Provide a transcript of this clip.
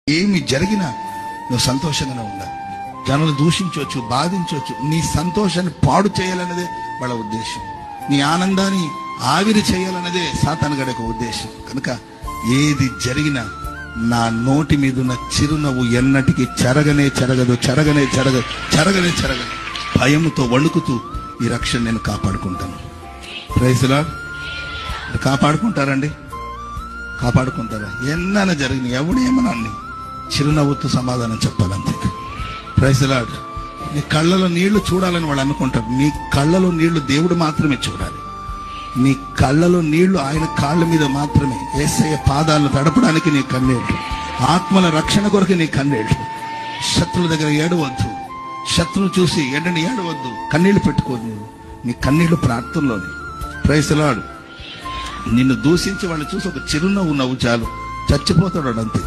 ఏమి జరిగినా నువ్వు సంతోషంగానే ఉండాలి. జనాలు దూషించవచ్చు, బాధించవచ్చు, నీ సంతోషాన్ని పాడు చేయాలన్నదే వాళ్ళ ఉద్దేశం. నీ ఆనందాన్ని ఆవిరి చేయాలన్నదే సాతానుగాడి యొక్క ఉద్దేశం. కనుక ఏది జరిగినా నా నోటి మీద ఉన్న చిరునవ్వు ఎన్నటికీ చెరగనే చెరగదు, చెరగనే చెరగదు, చెరగనే చెరగదు. భయంతో వణుకుతూ ఈ రక్షణ నేను కాపాడుకుంటాను. Praise the Lord. కాపాడుకుంటారండి? కాపాడుకుంటారా? ఎన్నైనా జరిగిన ఎవడేమన్నా చిరునవ్వుతో సమాధానం చెప్పాలంతే. Praise the lord. నీ కళ్ళలో నీళ్లు చూడాలని వాళ్ళు అనుకుంటారు. నీ కళ్ళలో నీళ్లు దేవుడు మాత్రమే చూడాలి. నీ కళ్ళలో నీళ్లు ఆయన కాళ్ళ మీద మాత్రమే. యేసయ్య పాదాలను తడపడానికి నీ కన్నీళ్లు, ఆత్మల రక్షణ కొరకు నీ కన్నీళ్లు. శత్రువుల దగ్గర ఏడవద్దు, శత్రువు చూసి ఎండని ఏడవద్దు, కన్నీళ్లు పెట్టుకోదు. నీ కన్నీళ్లు ప్రార్థనలోని. Praise the lord. నిన్ను దూషించి వాళ్ళు చూసి ఒక చిరునవ్వు నవ్వు చాలు, చచ్చిపోతాడు అంతే.